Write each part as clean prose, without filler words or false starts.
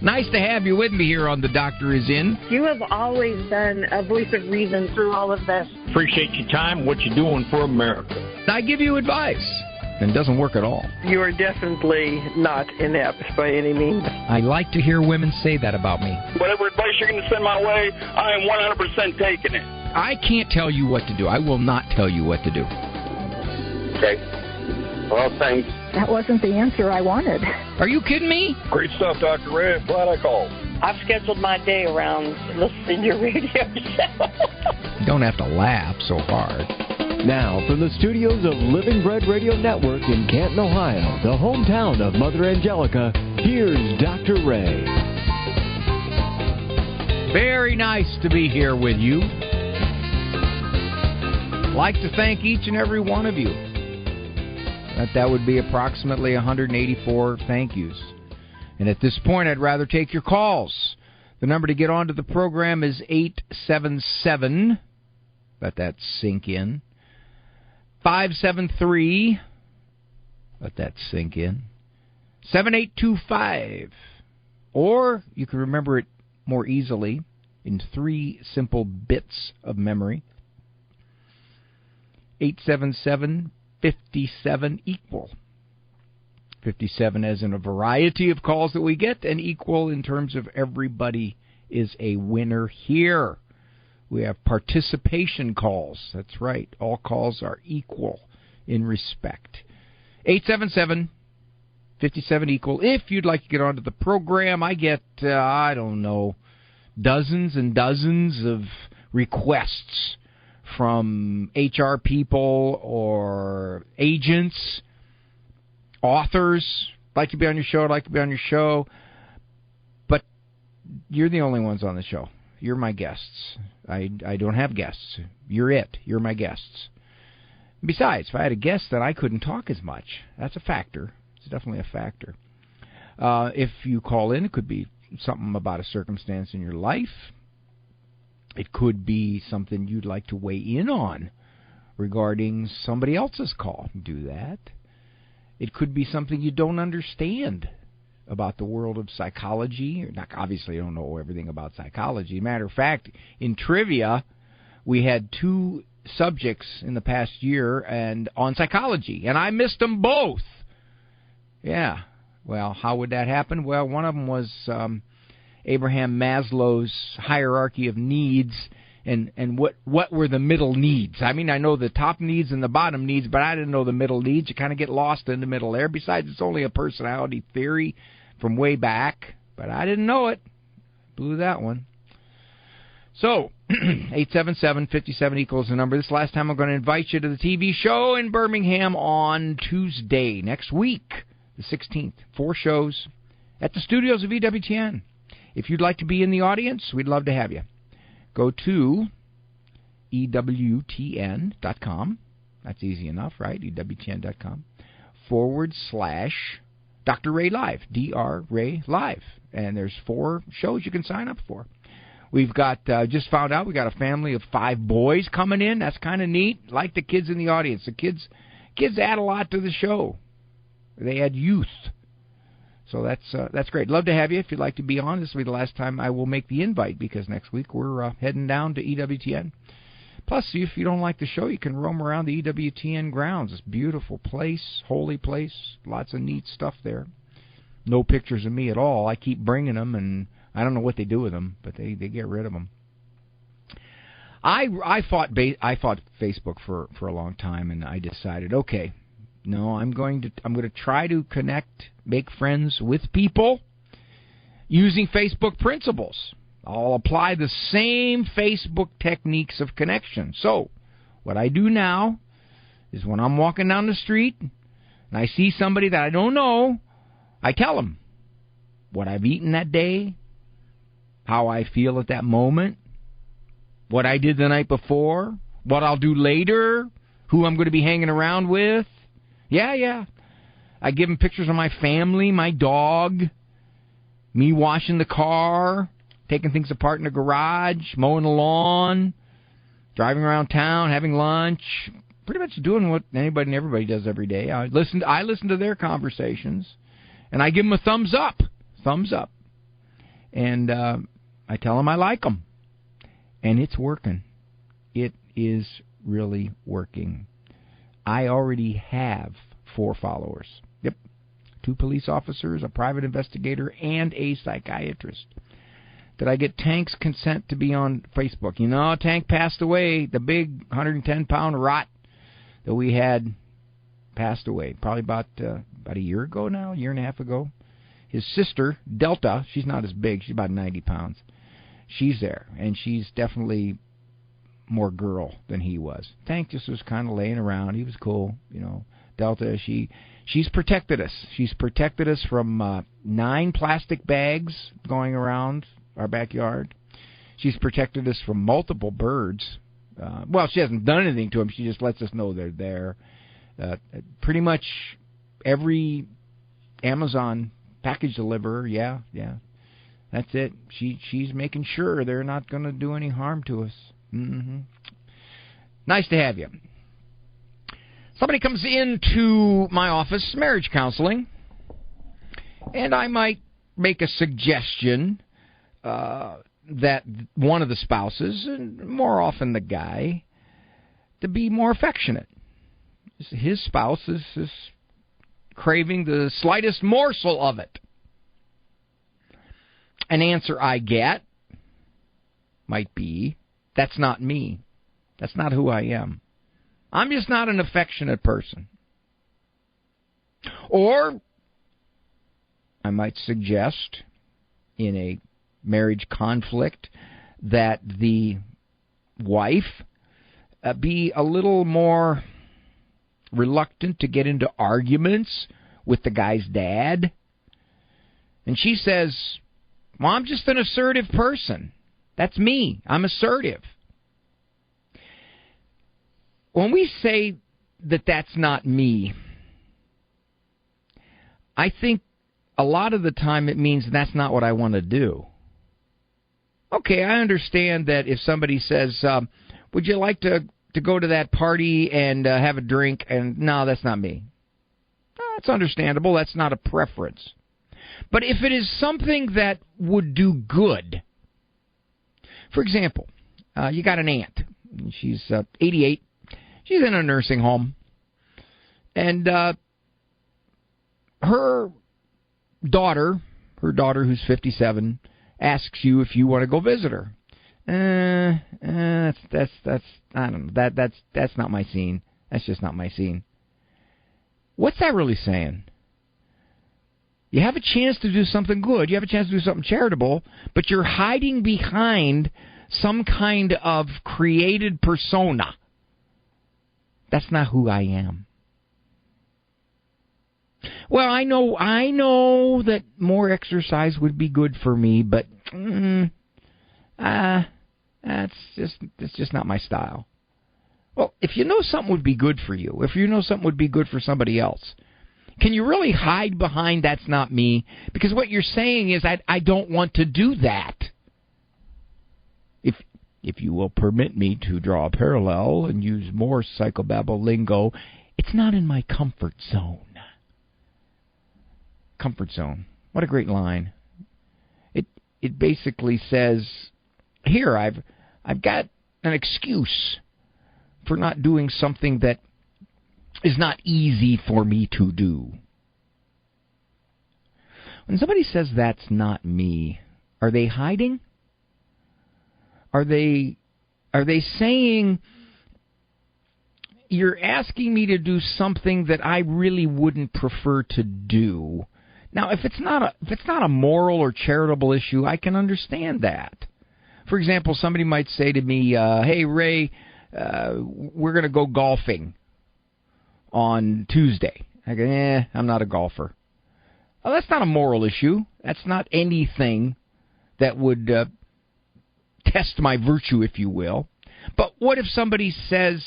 Nice to have you with me here on The Doctor Is In. You have always been a voice of reason through all of this. Appreciate your time, what you're doing for America. I give you advice, and it doesn't work at all. You are definitely not inept by any means. I like to hear women say that about me. Whatever advice you're going to send my way, I am 100% taking it. I can't tell you what to do. I will not tell you what to do. Okay. Well, thanks. That wasn't the answer I wanted. Are you kidding me? Great stuff, Dr. Ray. I'm glad I called. I've scheduled my day around listening to your radio show. You don't have to laugh so hard. Now, from the studios of Living Bread Radio Network in Canton, Ohio, the hometown of Mother Angelica, here's Dr. Ray. Very nice to be here with you. Like to thank each and every one of you. That would be approximately 184 thank yous. And at this point, I'd rather take your calls. The number to get onto the program is 877. Let that sink in. 573. Let that sink in. 7825. Or you can remember it more easily in 3 simple bits of memory. 877 57 equal. 57 as in a variety of calls that we get, and equal in terms of everybody is a winner here. We have participation calls. That's right. All calls are equal in respect. 877 57 equal. If you'd like to get onto the program, I get, dozens and dozens of requests from HR people or agents, authors. Like to be on your show, but you're the only ones on the show. You're my guests. I don't have guests. You're it. You're my guests. Besides, if I had a guest, then I couldn't talk as much. That's a factor. It's definitely a factor. If you call in, it could be something about a circumstance in your life. It could be something you'd like to weigh in on regarding somebody else's call. Do that. It could be something you don't understand about the world of psychology. Obviously, you don't know everything about psychology. Matter of fact, in trivia, we had 2 subjects in the past year and on psychology, and I missed them both. Yeah. Well, how would that happen? Well, one of them was Abraham Maslow's hierarchy of needs, and what were the middle needs. I mean, I know the top needs and the bottom needs, but I didn't know the middle needs. You kind of get lost in the middle there. Besides, it's only a personality theory from way back, but I didn't know it. Blew that one. So, 877-57 equals the number. This last time I'm going to invite you to the TV show in Birmingham on Tuesday, next week, the 16th. 4 shows at the studios of EWTN. If you'd like to be in the audience, we'd love to have you. Go to EWTN.com. That's easy enough, right? EWTN.com / Dr. Ray Live. Dr. Ray Live. And there's 4 shows you can sign up for. We've got, just found out, we got a family of 5 boys coming in. That's kind of neat. Like the kids in the audience. The kids add a lot to the show. They add youth. So that's great. Love to have you. If you'd like to be on, this will be the last time I will make the invite, because next week we're heading down to EWTN. Plus, if you don't like the show, you can roam around the EWTN grounds. It's a beautiful place, holy place, lots of neat stuff there. No pictures of me at all. I keep bringing them, and I don't know what they do with them, but they get rid of them. I fought Facebook for a long time, and I decided, okay, no, I'm going to try to connect, make friends with people using Facebook principles. I'll apply the same Facebook techniques of connection. So, what I do now is when I'm walking down the street and I see somebody that I don't know, I tell them what I've eaten that day, how I feel at that moment, what I did the night before, what I'll do later, who I'm going to be hanging around with. Yeah. I give them pictures of my family, my dog, me washing the car, taking things apart in the garage, mowing the lawn, driving around town, having lunch, pretty much doing what anybody and everybody does every day. I listen to their conversations, and I give them a thumbs up. Thumbs up. And I tell them I like them. And it's working. It is really working. I already have 4 followers. Yep. 2 police officers, a private investigator, and a psychiatrist. Did I get Tank's consent to be on Facebook? You know, Tank passed away. The big 110-pound rot that we had passed away. Probably about a year ago now, a year and a half ago. His sister, Delta, she's not as big. She's about 90 pounds. She's there, and she's definitely more girl than he was. Tank just was kind of laying around. He was cool, you know. Delta, she's protected us. She's protected us from 9 plastic bags going around our backyard. She's protected us from multiple birds. Well, she hasn't done anything to them. She just lets us know they're there. Pretty much every Amazon package deliverer, yeah. That's it. She's making sure they're not going to do any harm to us. Mm-hmm. Nice to have you. Somebody comes into my office, marriage counseling, and I might make a suggestion that one of the spouses, and more often the guy, to be more affectionate. His spouse is craving the slightest morsel of it. An answer I get might be, that's not me. That's not who I am. I'm just not an affectionate person. Or I might suggest in a marriage conflict that the wife be a little more reluctant to get into arguments with the guy's dad. And she says, well, I'm just an assertive person. That's me. I'm assertive. When we say that that's not me, I think a lot of the time it means that's not what I want to do. Okay, I understand that if somebody says, would you like to go to that party and have a drink? And no, that's not me. That's understandable. That's not a preference. But if it is something that would do good, for example, you got an aunt. She's 88. She's in a nursing home. And her daughter who's 57, asks you if you want to go visit her. That's I don't know. That's not my scene. That's just not my scene. What's that really saying? You have a chance to do something good. You have a chance to do something charitable, but you're hiding behind some kind of created persona. That's not who I am. Well, I know that more exercise would be good for me, but that's just not my style. Well, if you know something would be good for you, if you know something would be good for somebody else, can you really hide behind that's not me? Because what you're saying is I don't want to do that. If you will permit me to draw a parallel and use more psychobabble lingo, it's not in my comfort zone. Comfort zone. What a great line. It basically says, here, I've got an excuse for not doing something that is not easy for me to do. When somebody says that's not me, are they hiding? Are they saying, you're asking me to do something that I really wouldn't prefer to do? Now, if it's not a moral or charitable issue, I can understand that. For example, somebody might say to me, hey, Ray, we're going to go golfing on Tuesday. I go, I'm not a golfer. Well, that's not a moral issue. That's not anything that would test my virtue, if you will. But what if somebody says,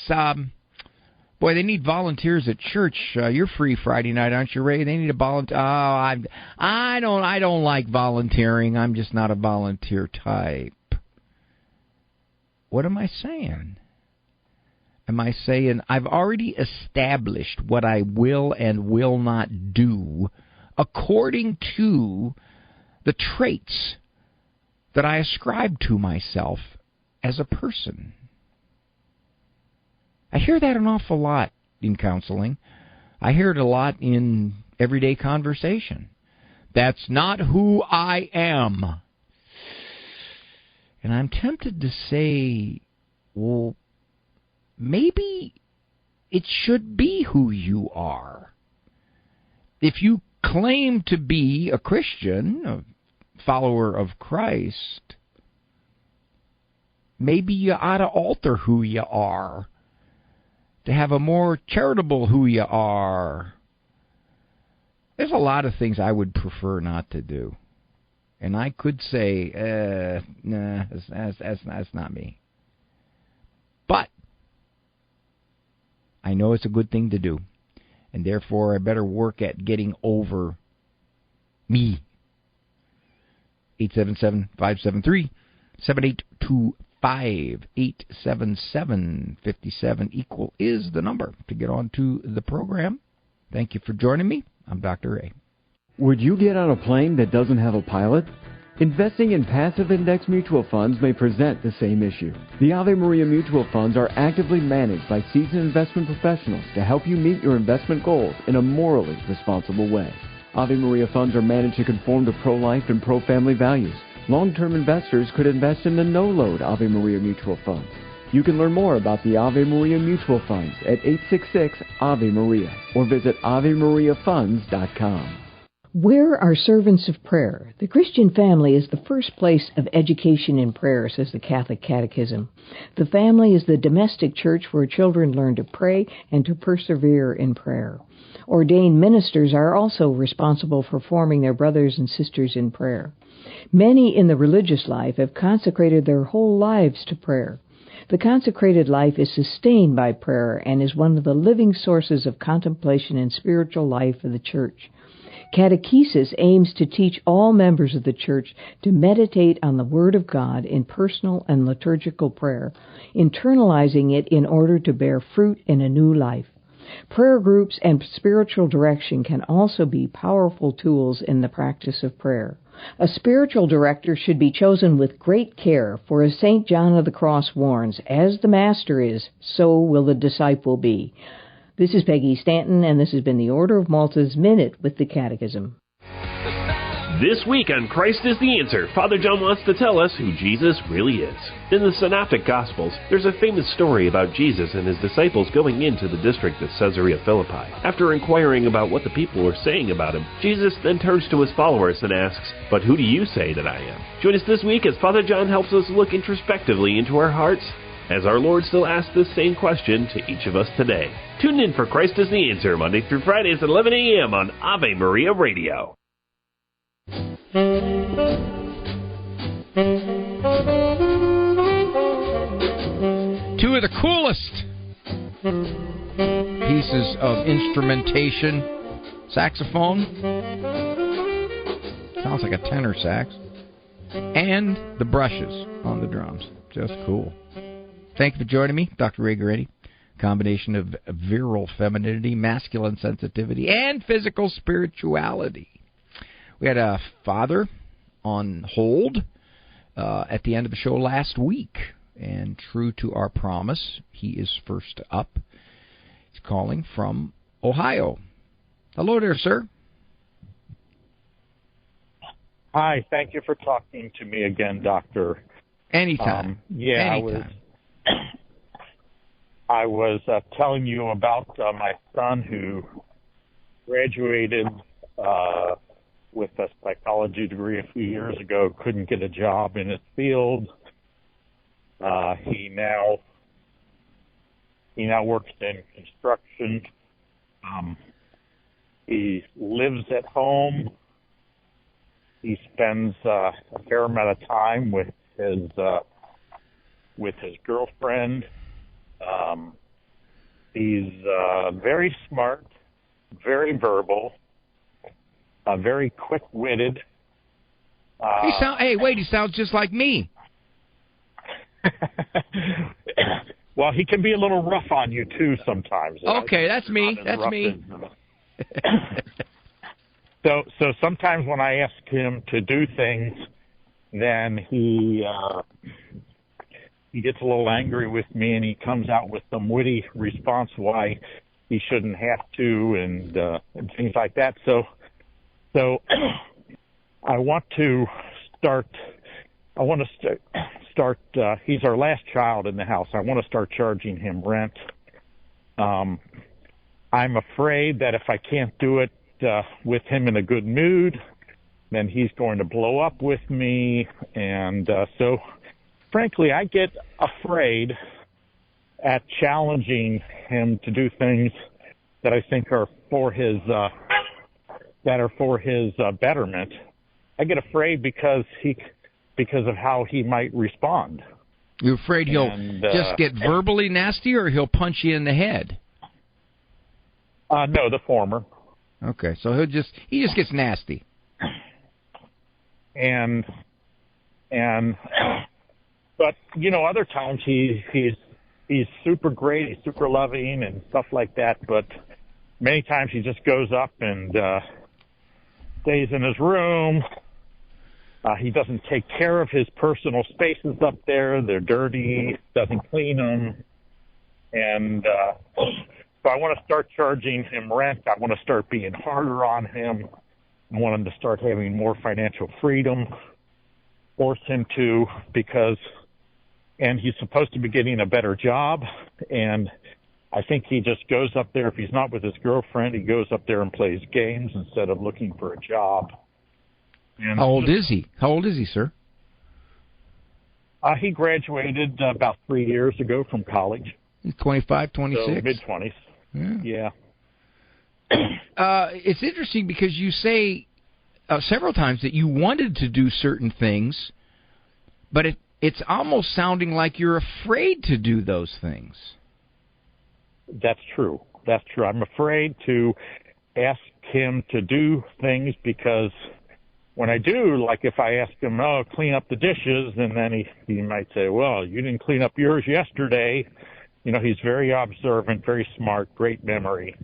boy, they need volunteers at church. You're free Friday night, aren't you, Ray? They need a volunteer. Oh, I don't like volunteering. I'm just not a volunteer type. What am I saying? Am I saying I've already established what I will and will not do according to the traits that I ascribe to myself as a person. I hear that an awful lot in counseling. I hear it a lot in everyday conversation. That's not who I am. And I'm tempted to say, well, maybe it should be who you are. If you claim to be a Christian, a follower of Christ, maybe you ought to alter who you are, to have a more charitable who you are. There's a lot of things I would prefer not to do. And I could say, nah, that's not me. But I know it's a good thing to do. And therefore, I better work at getting over me. 877-573-7825. 877-57 equal is the number to get on to the program. Thank you for joining me. I'm Dr. Ray. Would you get on a plane that doesn't have a pilot? Investing in passive index mutual funds may present the same issue. The Ave Maria mutual funds are actively managed by seasoned investment professionals to help you meet your investment goals in a morally responsible way. Ave Maria funds are managed to conform to pro-life and pro-family values. Long-term investors could invest in the no-load Ave Maria mutual funds. You can learn more about the Ave Maria mutual funds at 866-AVE-MARIA or visit AveMariaFunds.com. Where are servants of prayer? The Christian family is the first place of education in prayer, says the Catholic Catechism. The family is the domestic church where children learn to pray and to persevere in prayer. Ordained ministers are also responsible for forming their brothers and sisters in prayer. Many in the religious life have consecrated their whole lives to prayer. The consecrated life is sustained by prayer and is one of the living sources of contemplation and spiritual life of the church. Catechesis aims to teach all members of the church to meditate on the Word of God in personal and liturgical prayer, internalizing it in order to bear fruit in a new life. Prayer groups and spiritual direction can also be powerful tools in the practice of prayer. A spiritual director should be chosen with great care, for as St. John of the Cross warns, as the Master is, so will the disciple be. This is Peggy Stanton, and this has been the Order of Malta's Minute with the Catechism. This week on Christ is the Answer, Father John wants to tell us who Jesus really is. In the Synoptic Gospels, there's a famous story about Jesus and his disciples going into the district of Caesarea Philippi. After inquiring about what the people were saying about him, Jesus then turns to his followers and asks, "But who do you say that I am?" Join us this week as Father John helps us look introspectively into our hearts, as our Lord still asks this same question to each of us today. Tune in for Christ is the Answer, Monday through Fridays at 11 a.m. on Ave Maria Radio. Two of the coolest pieces of instrumentation. Saxophone. Sounds like a tenor sax. And the brushes on the drums. Just cool. Thank you for joining me, Dr. Ray Guarendi. Combination of virile femininity, masculine sensitivity, and physical spirituality. We had a father on hold at the end of the show last week, and true to our promise, he is first up. He's calling from Ohio. Hello there, sir. Hi, thank you for talking to me again, Doctor. Anytime. Anytime. I was telling you about my son who graduated with a psychology degree a few years ago, couldn't get a job in his field. He now works in construction. He lives at home. He spends a fair amount of time with his girlfriend. He's very smart, very verbal, very quick-witted. He sounds just like me. Well, he can be a little rough on you too sometimes. Okay, that's me. That's me. So sometimes when I ask him to do things, then he gets a little angry with me, and he comes out with some witty response why he shouldn't have to, and things like that. So I want to start. He's our last child in the house. I want to start charging him rent. I'm afraid that if I can't do it with him in a good mood, then he's going to blow up with me. And so, frankly, I get afraid at challenging him to do things that I think are for his betterment. I get afraid because of how he might respond. You're afraid he'll just get verbally nasty, or he'll punch you in the head? No, the former. Okay, so he just gets nasty. But other times he's super great, he's super loving and stuff like that. But many times he just goes up and stays in his room. He doesn't take care of his personal spaces up there. They're dirty, doesn't clean them. And so I want to start charging him rent. I want to start being harder on him. I want him to start having more financial freedom, force him to, and he's supposed to be getting a better job. And I think he just goes up there. If he's not with his girlfriend, he goes up there and plays games instead of looking for a job. And How old is he? How old is he, sir? He graduated about 3 years ago from college. He's 25, 26? So mid-20s. Yeah. It's interesting because you say several times that you wanted to do certain things, but it's almost sounding like you're afraid to do those things. That's true. I'm afraid to ask him to do things because when I do, like if I ask him, clean up the dishes, and then he might say, well, you didn't clean up yours yesterday. He's very observant, very smart, great memory.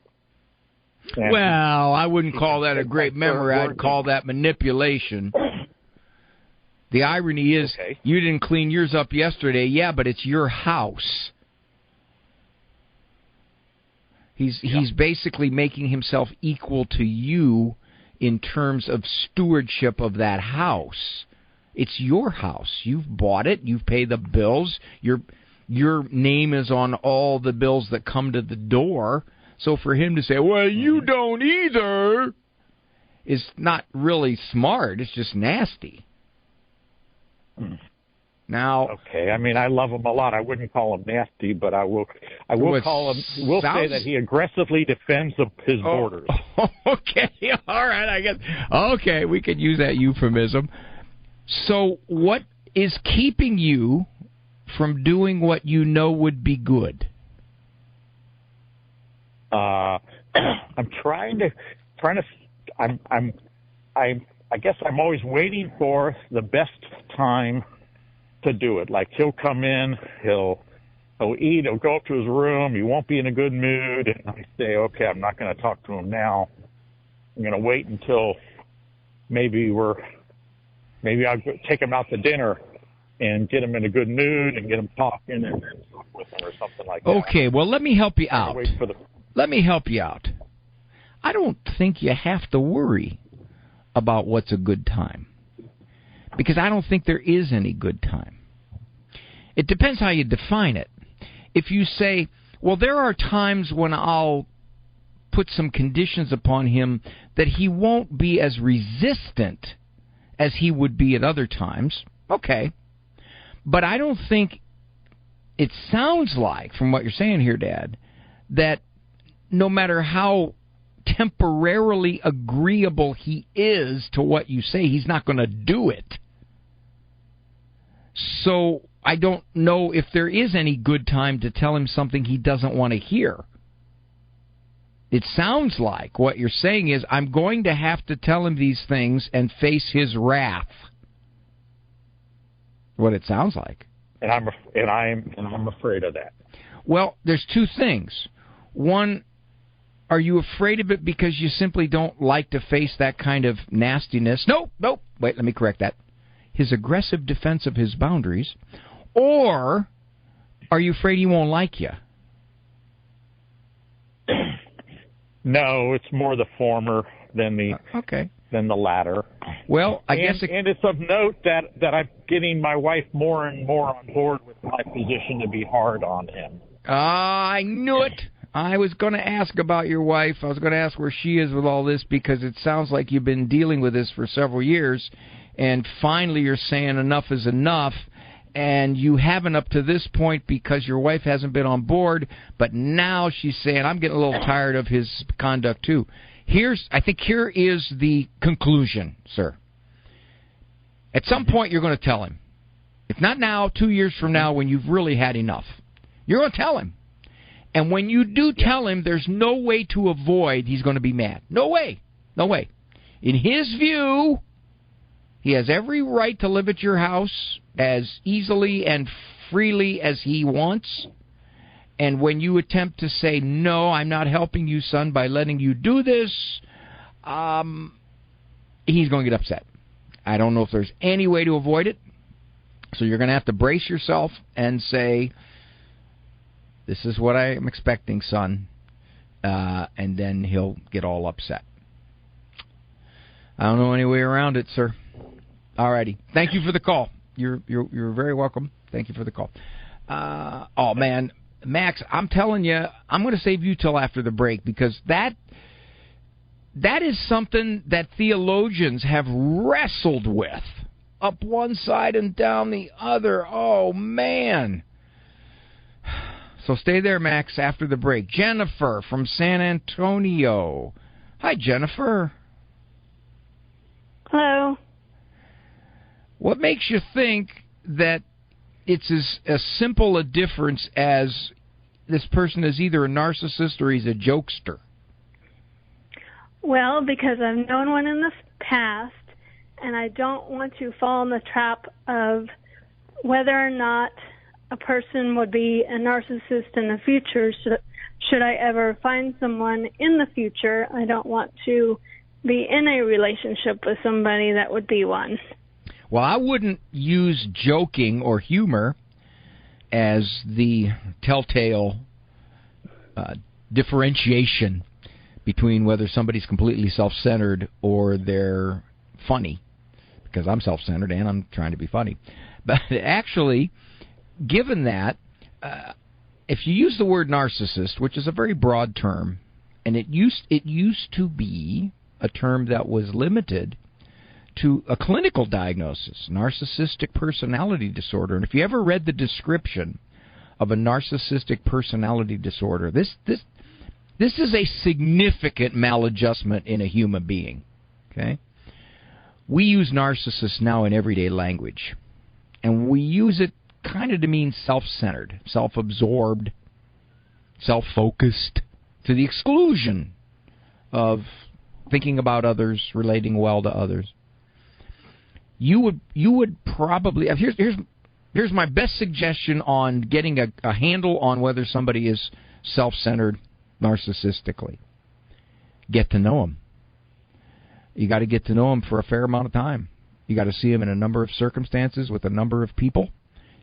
And well, I wouldn't call that a great memory. I'd call that manipulation. The irony is, You didn't clean yours up yesterday. Yeah, but it's your house. He's basically making himself equal to you in terms of stewardship of that house. It's your house. You've bought it. You've paid the bills. Your name is on all the bills that come to the door. So for him to say, well, you don't either, is not really smart. It's just nasty. Now, okay. I mean, I love him a lot. I wouldn't call him nasty, but I will call him. We'll say that he aggressively defends his borders. Okay, all right. I guess. Okay, we could use that euphemism. So, what is keeping you from doing what you know would be good? I'm trying to. I guess I'm always waiting for the best time to do it. Like he'll come in, he'll eat, he'll go up to his room, he won't be in a good mood, and I say, okay, I'm not going to talk to him now. I'm going to wait until maybe I'll take him out to dinner and get him in a good mood and get him talking and talk with him or something like that. Okay, well, let me help you out. Let me help you out. I don't think you have to worry about what's a good time, because I don't think there is any good time. It depends how you define it. If you say, well, there are times when I'll put some conditions upon him that he won't be as resistant as he would be at other times, okay. But I don't think it sounds like, from what you're saying here, Dad, that no matter how temporarily agreeable he is to what you say, he's not going to do it. So I don't know if there is any good time to tell him something he doesn't want to hear. It sounds like what you're saying is, I'm going to have to tell him these things and face his wrath. What it sounds like. And I'm afraid of that. Well, there's two things. One, are you afraid of it because you simply don't like to face that kind of nastiness? Nope. Wait, let me correct that. his aggressive defense of his boundaries, or are you afraid he won't like you? No, it's more the former than the latter. Well, I guess and it's of note that I'm getting my wife more and more on board with my position to be hard on him. I knew it. I was going to ask about your wife. I was going to ask where she is with all this, because it sounds like you've been dealing with this for several years, and finally you're saying enough is enough, and you haven't up to this point because your wife hasn't been on board, but now she's saying, I'm getting a little tired of his conduct too. I think here is the conclusion, sir. At some point you're going to tell him. If not now, 2 years from now when you've really had enough. You're going to tell him. And when you do tell him, there's no way to avoid he's going to be mad. No way. No way. In his view, he has every right to live at your house as easily and freely as he wants. And when you attempt to say, no, I'm not helping you, son, by letting you do this, he's going to get upset. I don't know if there's any way to avoid it. So you're going to have to brace yourself and say, this is what I am expecting, son. And then he'll get all upset. I don't know any way around it, sir. All righty. Thank you for the call. You're very welcome. Thank you for the call. Oh, man. Max, I'm telling you, I'm going to save you till after the break, because that is something that theologians have wrestled with. Up one side and down the other. Oh, man. So stay there, Max, after the break. Jennifer from San Antonio. Hi, Jennifer. Hello. What makes you think that it's as simple a difference as this person is either a narcissist or he's a jokester? Well, because I've known one in the past, and I don't want to fall in the trap of whether or not a person would be a narcissist in the future. Should I ever find someone in the future, I don't want to be in a relationship with somebody that would be one. Well, I wouldn't use joking or humor as the telltale differentiation between whether somebody's completely self-centered or they're funny, because I'm self-centered and I'm trying to be funny. But actually, given that, if you use the word narcissist, which is a very broad term, and it used to be a term that was limited to a clinical diagnosis, narcissistic personality disorder. And if you ever read the description of a narcissistic personality disorder, this is a significant maladjustment in a human being. Okay? We use narcissist now in everyday language, and we use it kind of to mean self-centered, self-absorbed, self-focused, to the exclusion of thinking about others, relating well to others. You would probably here's my best suggestion on getting a handle on whether somebody is self-centered narcissistically. Get to know them. You got to get to know them for a fair amount of time. You got to see them in a number of circumstances with a number of people.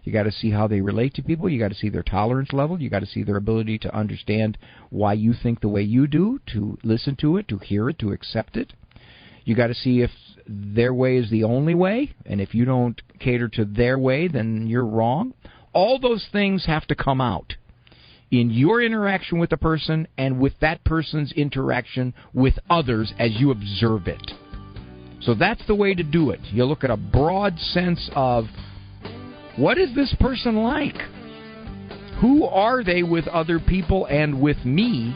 You got to see how they relate to people. You got to see their tolerance level. You got to see their ability to understand why you think the way you do, to listen to it, to hear it, to accept it. You got to see if their way is the only way, and if you don't cater to their way, then you're wrong. All those things have to come out in your interaction with the person and with that person's interaction with others as you observe it. So that's the way to do it. You look at a broad sense of, what is this person like? Who are they with other people and with me?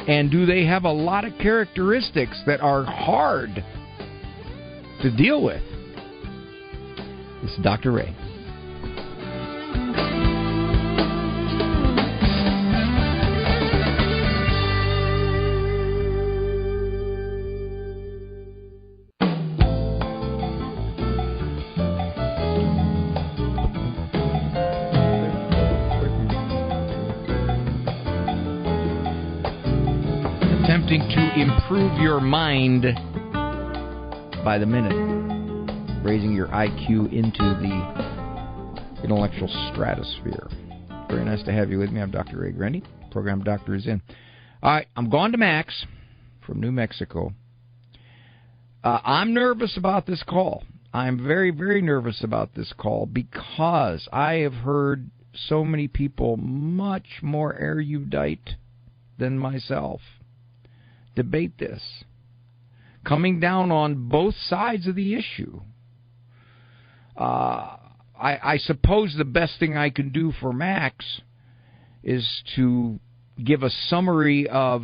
And do they have a lot of characteristics that are hard to deal with? This is Dr. Ray. Attempting to improve your mind by the minute. raising your IQ into the intellectual stratosphere. Very nice to have you with me. I'm Dr. Ray Guarendi. Program Doctor is in. All right, I'm going to Max from New Mexico. I'm nervous about this call. I'm very, very nervous about this call because I have heard so many people much more erudite than myself debate this, coming down on both sides of the issue. I suppose the best thing I can do for Max is to give a summary of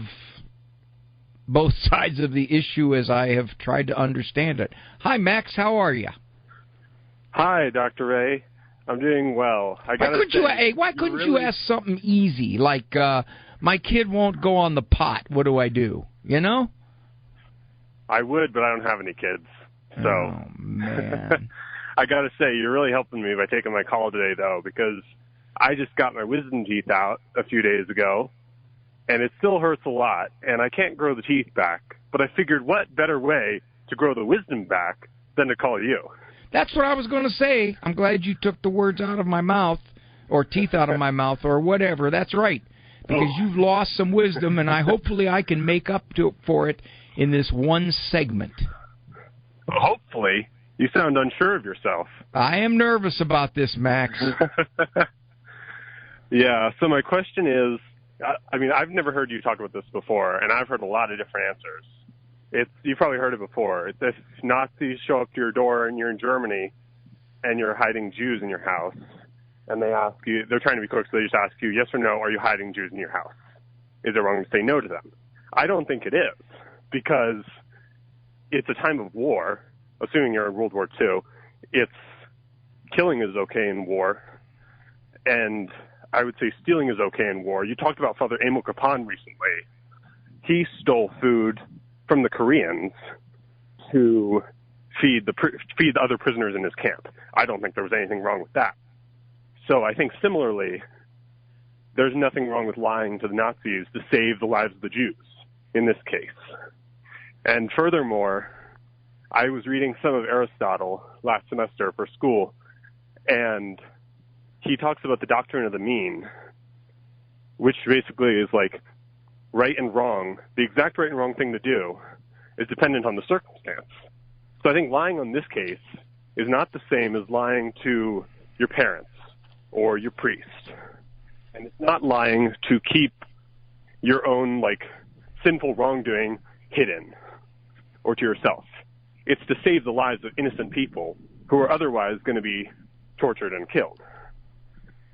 both sides of the issue as I have tried to understand it. Hi, Max. How are you? Hi, Dr. Ray. I'm doing well. Why couldn't you ask something easy, like my kid won't go on the pot? What do I do? You know? I would, but I don't have any kids. So, oh, man. I got to say, you're really helping me by taking my call today, though, because I just got my wisdom teeth out a few days ago, and it still hurts a lot, and I can't grow the teeth back. But I figured what better way to grow the wisdom back than to call you. That's what I was going to say. I'm glad you took the words out of my mouth, or teeth out of my mouth, or whatever. That's right, because you've lost some wisdom, and hopefully I can make up for it in this one segment. Hopefully. You sound unsure of yourself. I am nervous about this, Max. Yeah, so my question is, I've never heard you talk about this before, and I've heard a lot of different answers. You've probably heard it before. It's if Nazis show up to your door and you're in Germany and you're hiding Jews in your house, and they ask you, they're trying to be quick, so they just ask you, yes or no, are you hiding Jews in your house? Is it wrong to say no to them? I don't think it is, because it's a time of war. Assuming you're in World War II, killing is okay in war, and I would say stealing is okay in war. You talked about Father Emil Kapan recently. He stole food from the Koreans to feed the other prisoners in his camp. I don't think there was anything wrong with that. So I think similarly, there's nothing wrong with lying to the Nazis to save the lives of the Jews in this case. And furthermore, I was reading some of Aristotle last semester for school, and he talks about the doctrine of the mean, which basically is like right and wrong. The exact right and wrong thing to do is dependent on the circumstance. So I think lying on this case is not the same as lying to your parents or your priest. And it's not lying to keep your own, sinful wrongdoing hidden or to yourself. It's to save the lives of innocent people who are otherwise going to be tortured and killed.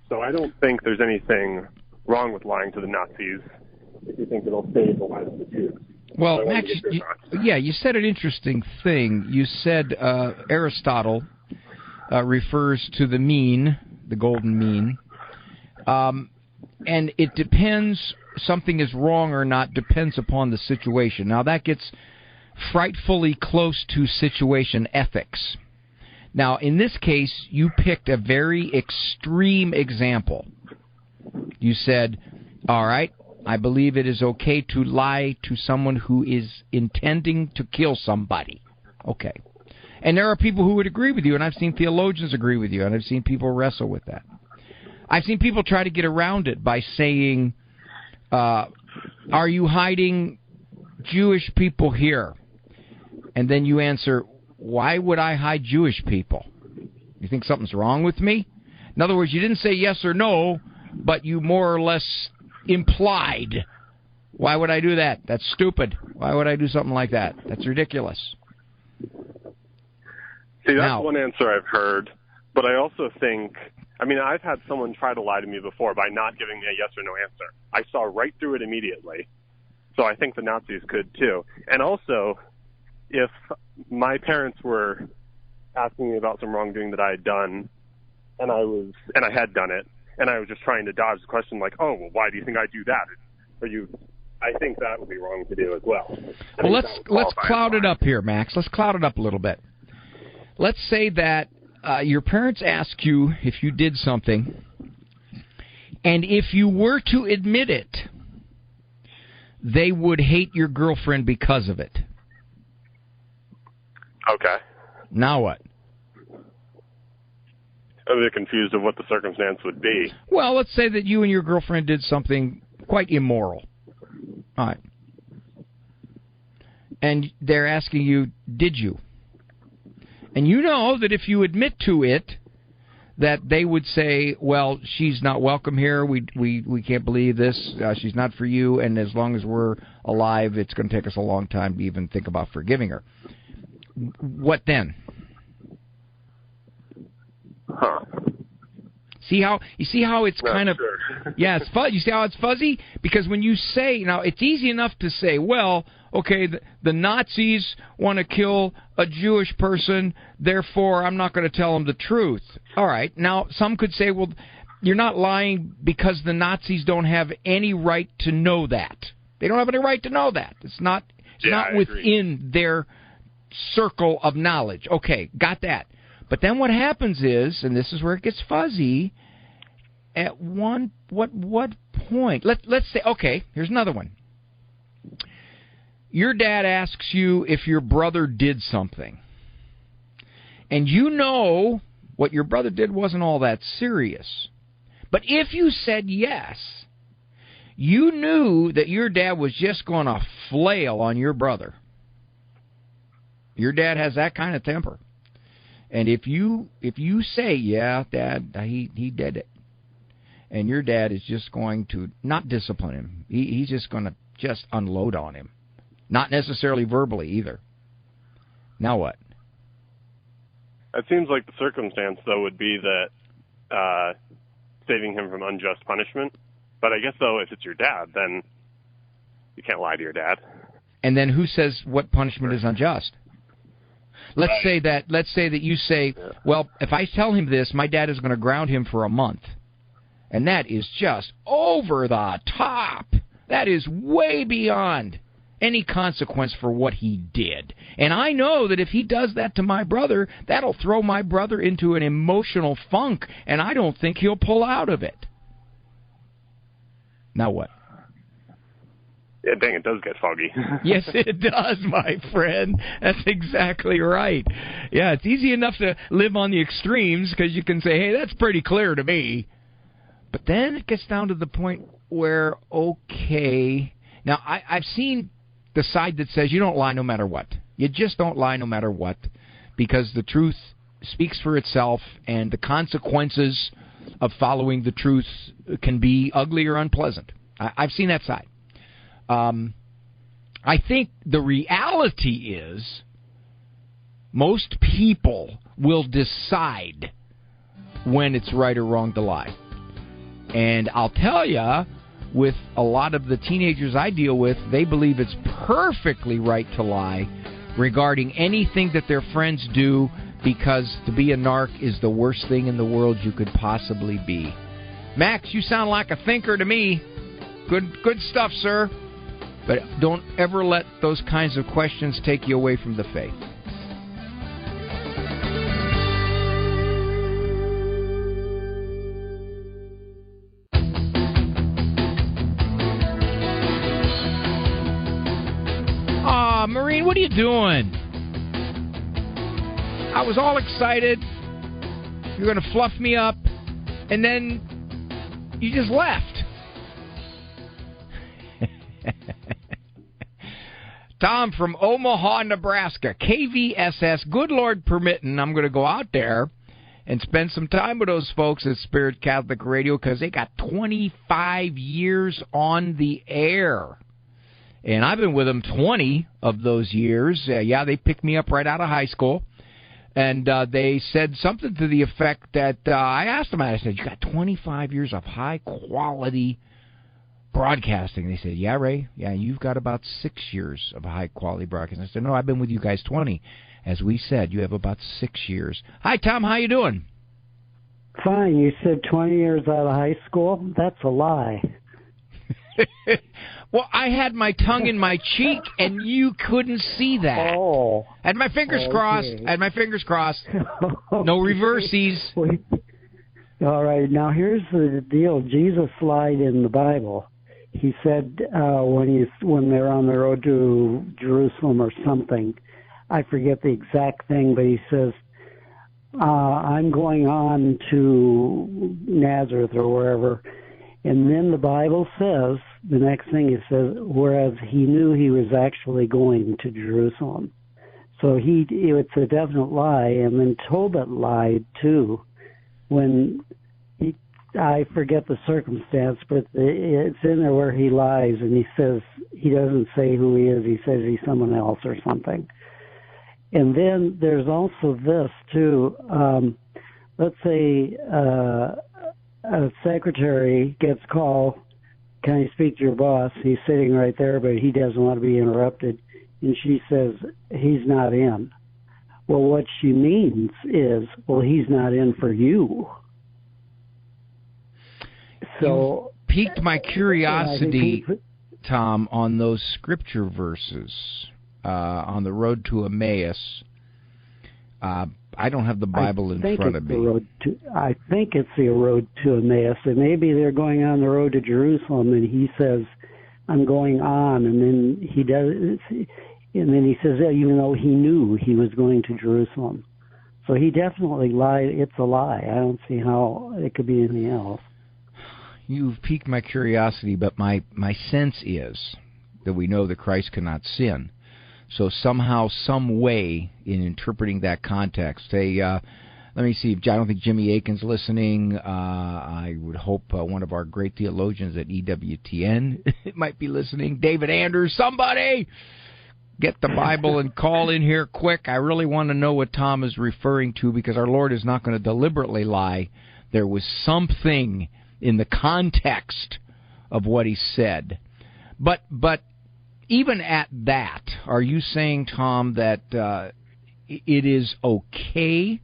So I don't think there's anything wrong with lying to the Nazis if you think it'll save the lives of the Jews. Well, Max, you said an interesting thing. You said Aristotle refers to the mean, the golden mean, and it depends, something is wrong or not depends upon the situation. Now, that gets frightfully close to situation ethics. Now, in this case, you picked a very extreme example. You said, all right, I believe it is okay to lie to someone who is intending to kill somebody. Okay. And there are people who would agree with you, and I've seen theologians agree with you, and I've seen people wrestle with that. I've seen people try to get around it by saying, are you hiding Jewish people here? And then you answer, why would I hide Jewish people? You think something's wrong with me? In other words, you didn't say yes or no, but you more or less implied. Why would I do that? That's stupid. Why would I do something like that? That's ridiculous. See, that's one answer I've heard, but I also think, I've had someone try to lie to me before by not giving me a yes or no answer. I saw right through it immediately. So I think the Nazis could too. And also, if my parents were asking me about some wrongdoing that I had done, and I had done it, and I was just trying to dodge the question like, oh, well, why do you think I do that? I think that would be wrong to do as well. Well, let's cloud it up here, Max. Let's cloud it up a little bit. Let's say that your parents ask you if you did something, and if you were to admit it, they would hate your girlfriend because of it. Okay. Now what? a bit confused of what the circumstance would be. Well, let's say that you and your girlfriend did something quite immoral. All right. And they're asking you, did you? And you know that if you admit to it, that they would say, well, she's not welcome here. We can't believe this. She's not for you. And as long as we're alive, it's going to take us a long time to even think about forgiving her. What then? Huh. See how it's kind of sure. Yeah, it's fuzzy. You see how it's fuzzy? Because when you say, now it's easy enough to say, well, okay, the Nazis want to kill a Jewish person, therefore I'm not going to tell them the truth. All right. Now some could say, well, you're not lying because the Nazis don't have any right to know that. They don't have any right to know that. It's not within their circle of knowledge. Okay, got that. But then what happens is, and this is where it gets fuzzy, at what point? Let's say, okay, here's another one. Your dad asks you if your brother did something. And you know what your brother did wasn't all that serious. But if you said yes, you knew that your dad was just going to flail on your brother. Your dad has that kind of temper. And if you say, yeah, Dad, he did it, and your dad is just going to not discipline him, he's just going to just unload on him, not necessarily verbally either. Now what? It seems like the circumstance, though, would be that saving him from unjust punishment. But I guess, though, if it's your dad, then you can't lie to your dad. And then who says what punishment is unjust? Let's say that you say, well, if I tell him this, my dad is going to ground him for a month. And that is just over the top. That is way beyond any consequence for what he did. And I know that if he does that to my brother, that'll throw my brother into an emotional funk, and I don't think he'll pull out of it. Now what? Yeah, dang, it does get foggy. Yes, it does, my friend. That's exactly right. Yeah, it's easy enough to live on the extremes because you can say, hey, that's pretty clear to me. But then it gets down to the point where, okay, now I've seen the side that says you don't lie no matter what. You just don't lie no matter what because the truth speaks for itself and the consequences of following the truth can be ugly or unpleasant. I've seen that side. I think the reality is most people will decide when it's right or wrong to lie. And I'll tell you, with a lot of the teenagers I deal with, they believe it's perfectly right to lie regarding anything that their friends do because to be a narc is the worst thing in the world you could possibly be. Max, you sound like a thinker to me. Good stuff, sir. But don't ever let those kinds of questions take you away from the faith. Maureen, what are you doing? I was all excited. You're going to fluff me up, and then you just left. Tom from Omaha, Nebraska, KVSS, good Lord permitting, I'm going to go out there and spend some time with those folks at Spirit Catholic Radio because they got 25 years on the air. And I've been with them 20 of those years. They picked me up right out of high school. And they said something to the effect that I asked them, I said, you got 25 years of high-quality broadcasting. They said, yeah, Ray, you've got about 6 years of high-quality broadcasting. I said, no, I've been with you guys 20. As we said, you have about 6 years. Hi, Tom, how you doing? Fine. You said 20 years out of high school? That's a lie. Well, I had my tongue in my cheek, and you couldn't see that. Oh. I had my fingers crossed. No reversies. All right. Now, here's the deal. Jesus lied in the Bible. He said when they're on the road to Jerusalem or something, I forget the exact thing, but he says, I'm going on to Nazareth or wherever. And then the Bible says, the next thing it says, whereas he knew he was actually going to Jerusalem. So it's a definite lie. And then Tobit lied too. When I forget the circumstance, but it's in there where he lies and he says, he doesn't say who he is. He says he's someone else or something. And then there's also this too. Let's say a secretary gets called, can I speak to your boss? He's sitting right there, but he doesn't want to be interrupted. And she says, he's not in. Well, what she means is, well, he's not in for you. So you piqued my curiosity, Tom, on those scripture verses on the road to Emmaus. I don't have the Bible in front of me. I think it's the road to Emmaus. And maybe they're going on the road to Jerusalem, and he says, I'm going on, and then he does, and then he says, even though he knew he was going to Jerusalem. So he definitely lied. It's a lie. I don't see how it could be anything else. You've piqued my curiosity, but my sense is that we know that Christ cannot sin. So somehow, some way in interpreting that context, let me see. I don't think Jimmy Aiken's listening. I would hope one of our great theologians at EWTN might be listening. David Anders, somebody get the Bible and call in here quick. I really want to know what Tom is referring to, because our Lord is not going to deliberately lie. There was something in the context of what he said. But even at that, are you saying, Tom, that it is okay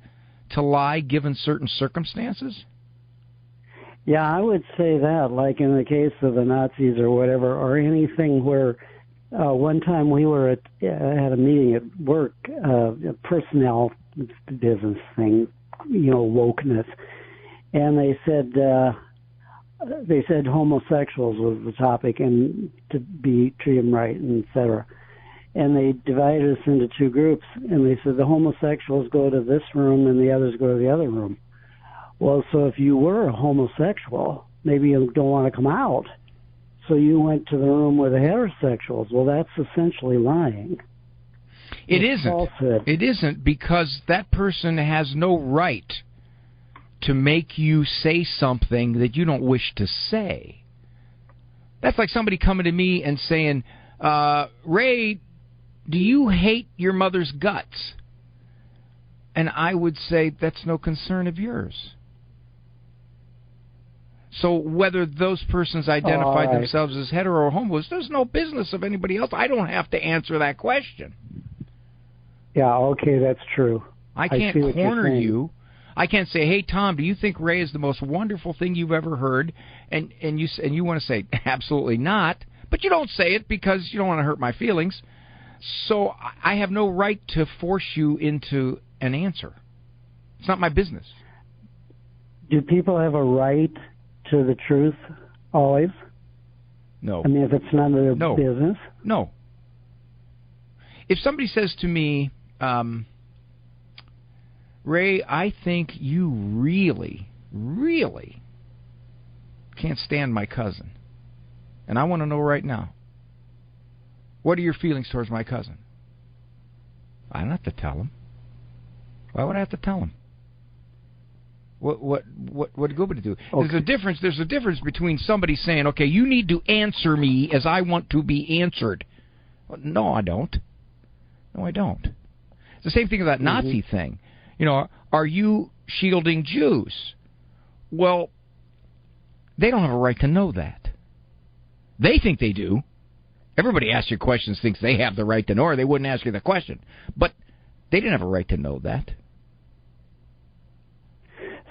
to lie given certain circumstances? Yeah, I would say that, like in the case of the Nazis or whatever, or anything where one time we were at a meeting at work, a personnel business thing, wokeness, and they said homosexuals was the topic and to be treat them right, and et cetera. And they divided us into two groups, and they said the homosexuals go to this room and the others go to the other room. Well, so if you were a homosexual, maybe you don't want to come out, so you went to the room with the heterosexuals. Well, that's essentially lying. It isn't. Falsehood. It isn't, because that person has no right to make you say something that you don't wish to say. That's like somebody coming to me and saying, Ray, do you hate your mother's guts? And I would say, that's no concern of yours. So whether those persons identify themselves as hetero or homo, there's no business of anybody else. I don't have to answer that question. Yeah, okay, that's true. I can't corner you. I can't say, hey, Tom, do you think Ray is the most wonderful thing you've ever heard? And you want to say, absolutely not. But you don't say it because you don't want to hurt my feelings. So I have no right to force you into an answer. It's not my business. Do people have a right to the truth always? No. I mean, if it's none of their business? No. If somebody says to me, Ray, I think you really, really can't stand my cousin, and I want to know right now, what are your feelings towards my cousin? I don't have to tell him. Why would I have to tell him? What good would it do? Okay. There's a difference between somebody saying, okay, you need to answer me as I want to be answered. Well, no, I don't. It's the same thing with that Nazi thing. Are you shielding Jews? Well, they don't have a right to know that. They think they do. Everybody asks you questions thinks they have the right to know, or they wouldn't ask you the question. But they didn't have a right to know that.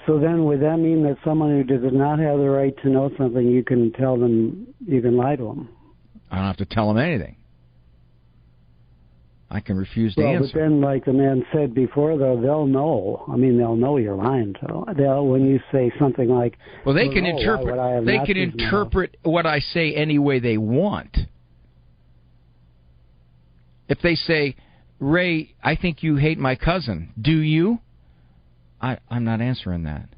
So then would that mean that someone who does not have the right to know something, you can tell them, you can lie to them? I don't have to tell them anything. I can refuse to answer. But then, like the man said before, though, they'll know. I mean, they'll know you're lying to them. When you say something like, well, they can interpret. They can interpret what I say any way they want. If they say, Ray, I think you hate my cousin. Do you? I'm not answering that.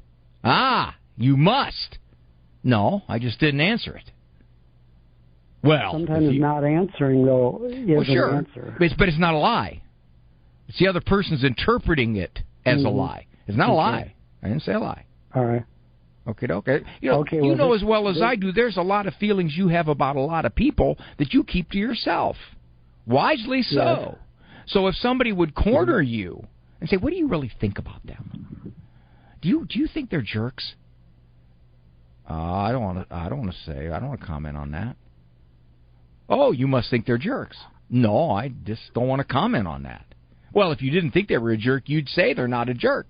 Ah, you must. No, I just didn't answer it. Well, sometimes not answering, though, is an answer. But it's not a lie. It's the other person's interpreting it as a lie. It's not a lie. I didn't say a lie. All right. Okay. You know as well as I do, there's a lot of feelings you have about a lot of people that you keep to yourself. Wisely so. Yes. So if somebody would corner you and say, what do you really think about them? Do you think they're jerks? I don't want to comment on that. Oh, you must think they're jerks. No, I just don't want to comment on that. Well, if you didn't think they were a jerk, you'd say they're not a jerk.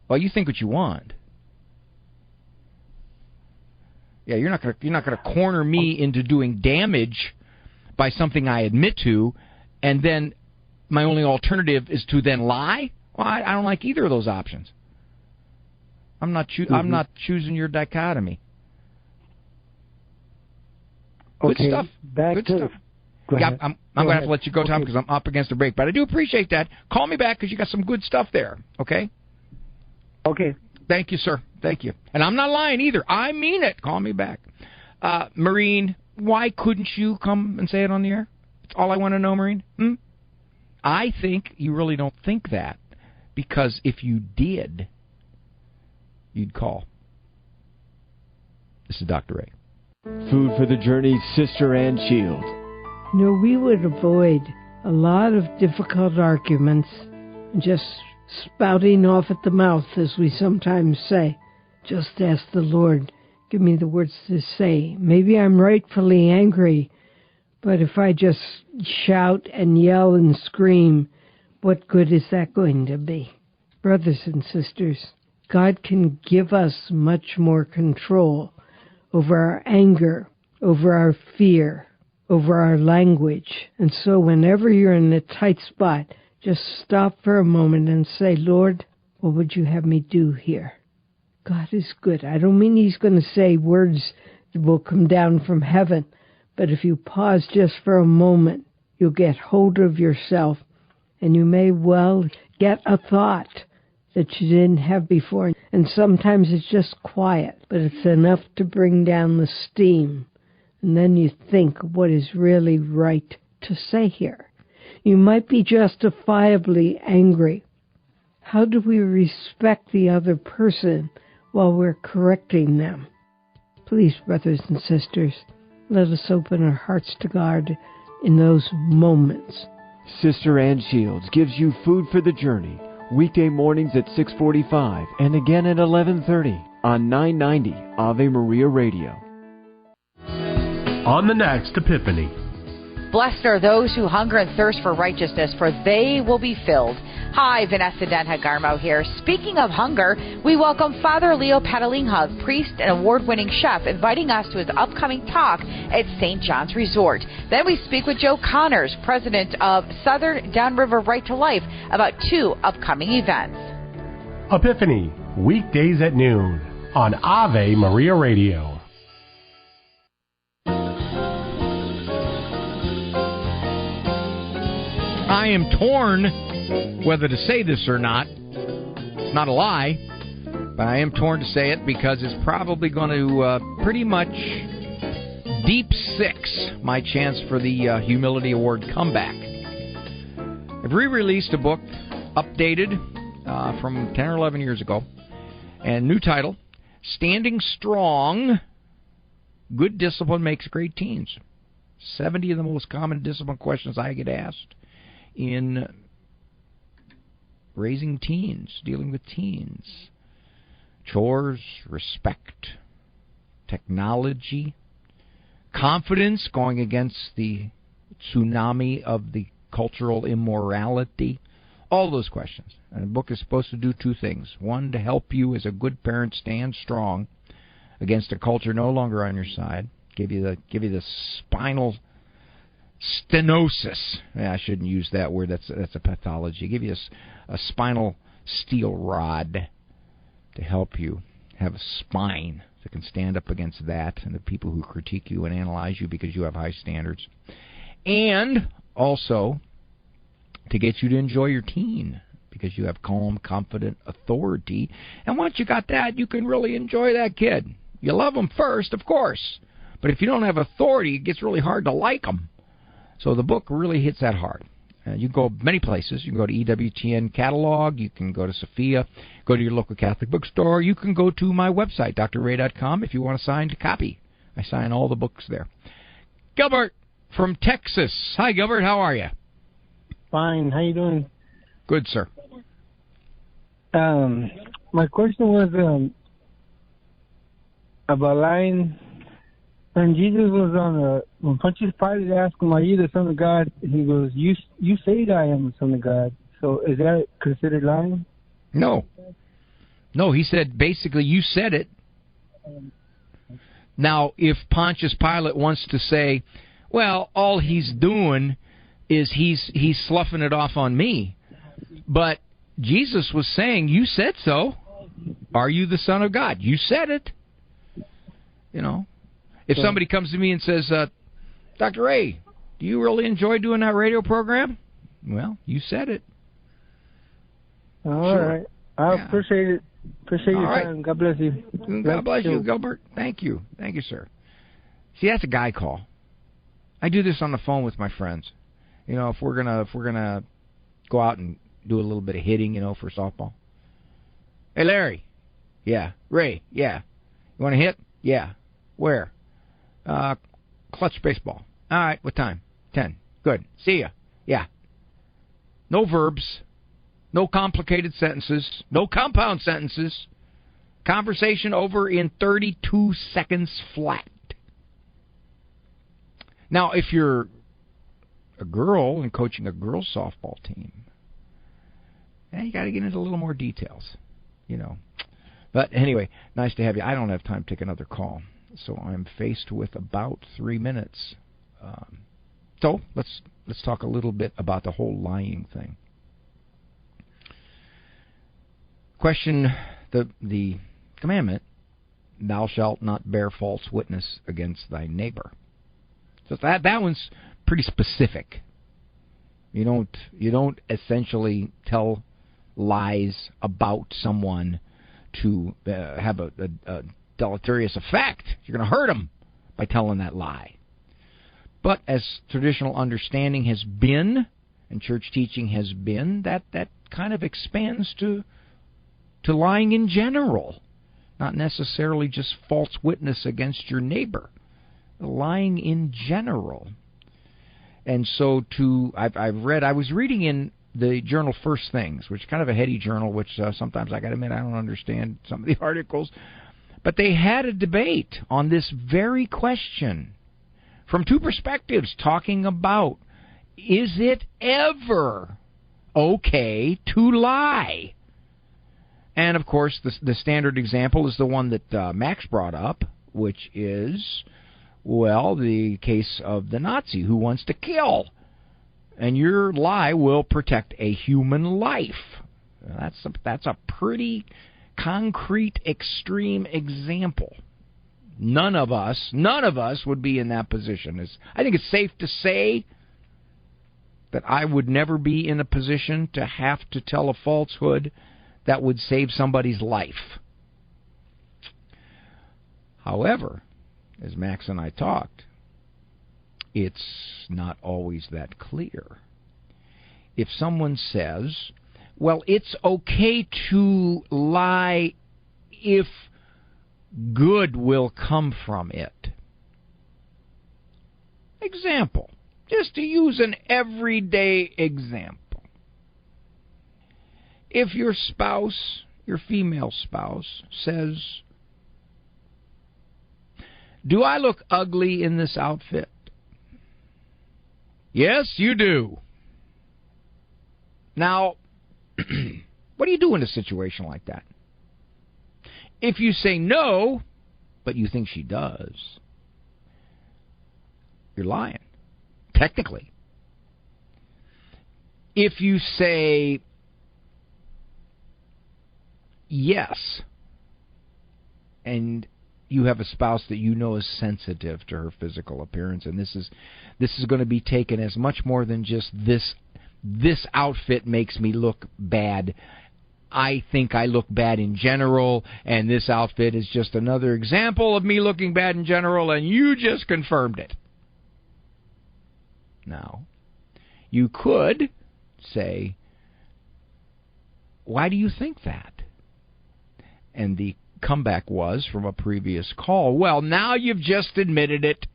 Well, you think what you want. Yeah, you're not gonna corner me into doing damage by something I admit to, and then my only alternative is to then lie. Well, I don't like either of those options. I'm not choosing your dichotomy. Good stuff. Good stuff. Yeah, I'm going to have to let you go, Tom, because I'm up against a break. But I do appreciate that. Call me back because you got some good stuff there. Okay. Okay. Thank you, sir. Thank you. And I'm not lying either. I mean it. Call me back. Maureen, why couldn't you come and say it on the air? That's all I want to know, Maureen. I think you really don't think that, because if you did, you'd call. This is Dr. Ray. Food for the Journey, Sister Ann Shield. We would avoid a lot of difficult arguments, just spouting off at the mouth, as we sometimes say. Just ask the Lord, give me the words to say. Maybe I'm rightfully angry, but if I just shout and yell and scream, what good is that going to be? Brothers and sisters, God can give us much more control over our anger, over our fear, over our language. And so whenever you're in a tight spot, just stop for a moment and say, Lord, what would you have me do here? God is good. I don't mean he's going to say words that will come down from heaven, but if you pause just for a moment, you'll get hold of yourself, and you may well get a thought that you didn't have before. And sometimes it's just quiet, but it's enough to bring down the steam. And then you think what is really right to say here. You might be justifiably angry. How do we respect the other person while we're correcting them? Please, brothers and sisters, let us open our hearts to God in those moments. Sister Ann Shields gives you Food for the Journey, weekday mornings at 6:45 and again at 11:30 on 990 Ave Maria Radio. On the next Epiphany. Blessed are those who hunger and thirst for righteousness, for they will be filled. Hi, Vanessa Denha-Garmo here. Speaking of hunger, we welcome Father Leo Patalinga, priest and award-winning chef, inviting us to his upcoming talk at St. John's Resort. Then we speak with Joe Connors, president of Southern Downriver Right to Life, about 2 upcoming events. Epiphany, weekdays at noon on Ave Maria Radio. I am torn whether to say this or not. It's not a lie, but I am torn to say it because it's probably going to pretty much deep six my chance for the Humility Award comeback. I've re-released a book, updated from 10 or 11 years ago, and new title, Standing Strong, Good Discipline Makes Great Teens. 70 of the most common discipline questions I get asked in raising teens, dealing with teens. Chores, respect, technology, confidence, going against the tsunami of the cultural immorality, all those questions. And the book is supposed to do 2 things. 1, to help you as a good parent stand strong against a culture no longer on your side, give you the spinal stenosis. I shouldn't use that word. That's a pathology. Give you a spinal steel rod to help you have a spine that can stand up against that and the people who critique you and analyze you because you have high standards. And also to get you to enjoy your teen, because you have calm, confident authority. And once you got that, you can really enjoy that kid. You love them first, of course. But if you don't have authority, it gets really hard to like them. So the book really hits that hard. You can go many places. You can go to EWTN catalog. You can go to Sophia. Go to your local Catholic bookstore. You can go to my website, drray.com, if you want a signed copy. I sign all the books there. Gilbert from Texas. Hi, Gilbert. How are you? Fine. How you doing? Good, sir. My question was about lying. When Jesus was when Pontius Pilate asked him, "Are you the Son of God?" he goes, "You say that I am the Son of God." So is that considered lying? No. No, he said basically, you said it. Now, if Pontius Pilate wants to say, well, all he's doing is he's sloughing it off on me, but Jesus was saying, you said so. Are you the Son of God? You said it. You know. If somebody comes to me and says, Dr. Ray, do you really enjoy doing that radio program? Well, you said it. All right. I appreciate it. Appreciate your time. God bless you. God bless you, Gilbert. Thank you. Thank you, sir. See, that's a guy call. I do this on the phone with my friends. You know, if we're gonna go out and do a little bit of hitting, you know, for softball. Hey, Larry. Yeah. Ray. Yeah. You want to hit? Yeah. Where? Clutch baseball. All right, what time? 10. Good. See ya. Yeah. No verbs. No complicated sentences. No compound sentences. Conversation over in 32 seconds flat. Now, if you're a girl and coaching a girls' softball team, you got to get into a little more details, you know. But anyway, nice to have you. I don't have time to take another call. So I'm faced with about 3 minutes. So let's talk a little bit about the whole lying thing. Question the commandment: "Thou shalt not bear false witness against thy neighbor." So that one's pretty specific. You don't essentially tell lies about someone to have a deleterious effect. You're going to hurt them by telling that lie. But as traditional understanding has been, and church teaching has been, that kind of expands to lying in general, not necessarily just false witness against your neighbor. Lying in general. And so I was reading in the journal First Things, which is kind of a heady journal, which sometimes I got to admit I don't understand some of the articles. But they had a debate on this very question from two perspectives, talking about, is it ever okay to lie? And, of course, the standard example is the one that Max brought up, which is, well, the case of the Nazi who wants to kill. And your lie will protect a human life. That's a pretty concrete, extreme example. None of us would be in that position. I think it's safe to say that I would never be in a position to have to tell a falsehood that would save somebody's life. However, as Max and I talked, it's not always that clear. If someone says, well, it's okay to lie if good will come from it. Example, just to use an everyday example. If your spouse, your female spouse, says, "Do I look ugly in this outfit?" "Yes, you do." Now, what do you do in a situation like that? If you say no, but you think she does, you're lying, technically. If you say yes, and you have a spouse that you know is sensitive to her physical appearance, and this is going to be taken as much more than just this this outfit makes me look bad. I think I look bad in general, and this outfit is just another example of me looking bad in general, and you just confirmed it. Now, you could say, why do you think that? And the comeback was from a previous call, well, now you've just admitted it.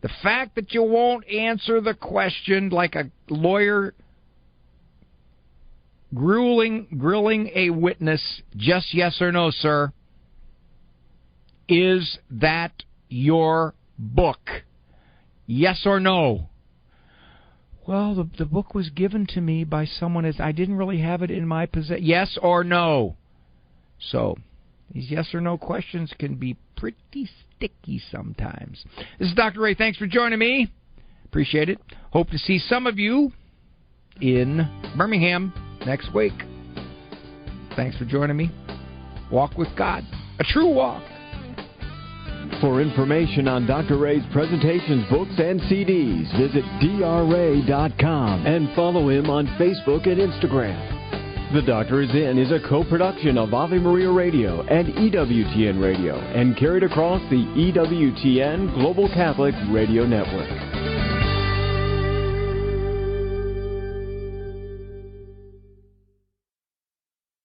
The fact that you won't answer the question like a lawyer grilling a witness, just yes or no, sir, is that your book? Yes or no? Well, the book was given to me by someone. I didn't really have it in my possession. Yes or no? So, these yes or no questions can be pretty sticky sometimes. This is Dr. Ray. Thanks for joining me. Appreciate it. Hope to see some of you in Birmingham next week. Thanks for joining me. Walk with God. A true walk. For information on Dr. Ray's presentations, books, and CDs, visit drray.com and follow him on Facebook and Instagram. The Doctor Is In is a co-production of Ave Maria Radio and EWTN Radio and carried across the EWTN Global Catholic Radio Network.